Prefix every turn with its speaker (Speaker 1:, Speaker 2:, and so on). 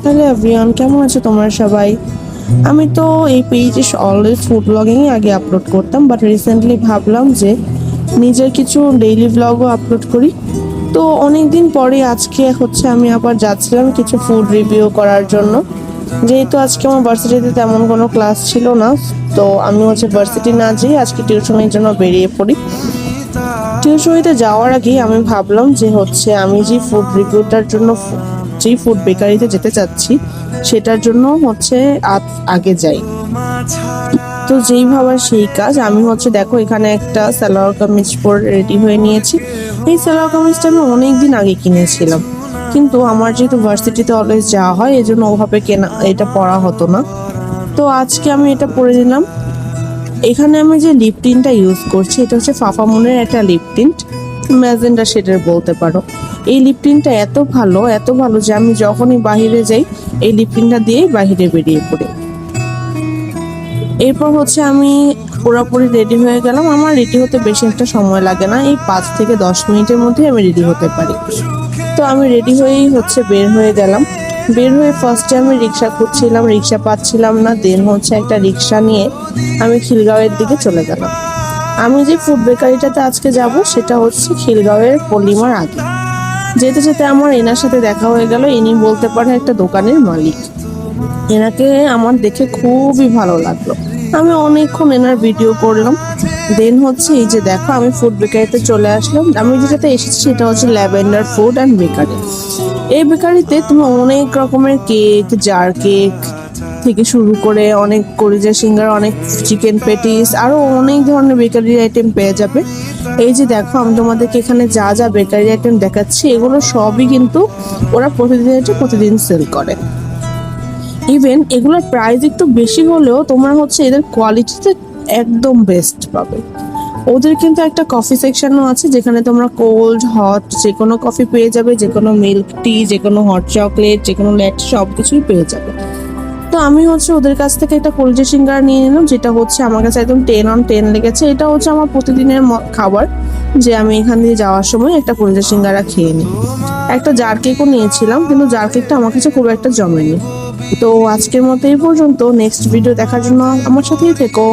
Speaker 1: Hello everyone, কেমন আছো তোমরা সবাই? আমি তো এই পেজে অলওয়েজ ফুড ব্লগিং আগে আপলোড করতাম, বাট রিসেন্টলি ভাবলাম যে নিজের কিছু ডেইলি ব্লগও আপলোড করি। তো অনেক দিন পরে আজকে আমি আবার যাচ্ছিলাম কিছু ফুড রিভিউ করার জন্য। যেহেতু আজকে আমার ভার্সিটিতে তেমন কোনো ক্লাস ছিল না, তো আমি ভার্সিটি না যেয়ে আজকে টিউশনের জন্য বেরিয়ে পড়ি। টিউশনিতে যাওয়ার আগে আমি ভাবলাম যে আমি যে ফুড রিভিউটার জন্য যেই ফুড বেকারিতে যেতে চাচ্ছি সেটার জন্য আগে যাই। তো যেই ভাবার সেই কাজ। আমি দেখো এখানে একটা সালোয়ার কামিজ পরে রেডি হয়ে নিয়েছি। এই সালোয়ার কামিজটা আমি অনেকদিন আগে কিনেছিলাম, কিন্তু আমার যেহেতু ভার্সিটিতে অলওয়েজ যাওয়া হয় এজন্য ওভাবে এটা পরা হতো না। তো আজকে আমি এটা পরে নিলাম। এখানে আমি যে লিপ টিনটা ইউজ করছি এটা ফাফামুনের একটা লিপ টিন্ট, ম্যাজেন্ডা শেডের বলতে পারো। এই লিপ টিনটা এত ভালো যে আমি যখনই বাহিরে যাই এই লিপ টিনটা দিয়েই বাহিরে বেরিয়ে পড়ি। এরপর আমি পুরোপুরি রেডি হয়ে গেলাম। আমার রেডি হতে বেশি একটা সময় লাগে না, এই 5 থেকে 10 মিনিটের মধ্যে আমি রেডি হতে পারি। তো আমি রেডি হয়েই বের হয়ে গেলাম। বের হয়ে ফার্স্টে আমি রিক্সা খুঁজছিলাম, রিক্সা পাচ্ছিলাম না। দেন একটা রিক্সা নিয়ে আমি খিলগাঁওয়ের দিকে চলে গেলাম। আমি যে ফুড বেকারিটাতে আজকে যাব সেটা খিলগাঁওয়ের পল্লিমার আগে। যেতে যেতে আমার এনার সাথে দেখা হয়ে গেল। ইনি বলতে পারেন একটা দোকানের মালিক। এনাকে আমার দেখে খুবই ভালো লাগলো। আমি অনেকক্ষণ এনার ভিডিও করলাম। দেন এই যে দেখো আমি ফুড বেকারিতে চলে আসলাম। আমি যেটাতে এসেছি সেটা ল্যাভেন্ডার ফুড অ্যান্ড বেকারি। এই বেকারিতে তুমি অনেক রকমের কেক, জার কেক থেকে শুরু করে অনেক কলিজা সিঙ্গারা, অনেক চিকেন পেটিস, আরো অনেক ধরনের বেকারি আইটেম পেয়ে যাবে। এই যে দেখো আমি তোমাদেরকে এখানে যা যা বেকারি আইটেম দেখাচ্ছি এগুলো সবই কিন্তু ওরা প্রতিদিন সেল করে। ইভেন এগুলোর প্রাইস একটু বেশি হলেও তোমরা এদের কোয়ালিটিতে একদম বেস্ট পাবে। ওদের কিন্তু একটা কফি সেকশনও আছে যেখানে তোমরা কোল্ড হট যে কোনো কফি পেয়ে যাবে, যে কোনো মিল্ক টি, যে কোনো হট চকলেট, যে কোনো ল্যাট সব কিছুই পেয়ে যাবে। তো আমি ওদের কাছ থেকে একটা কলিজা সিঙ্গারা নিয়ে নিলাম, যেটা আমার কাছে একদম 10 on 10 লেগেছে। এটা আমার প্রতিদিনের খাবার, যে আমি এখান দিয়ে যাওয়ার সময় একটা কলিজা সিঙ্গারা খেয়ে নিই। একটা জার কেকও নিয়েছিলাম, কিন্তু জার কেকটা আমার কাছে খুব একটা জমেনি। তো আজকের মতো এই পর্যন্ত। নেক্সট ভিডিও দেখার জন্য আমার সাথেই থেকো।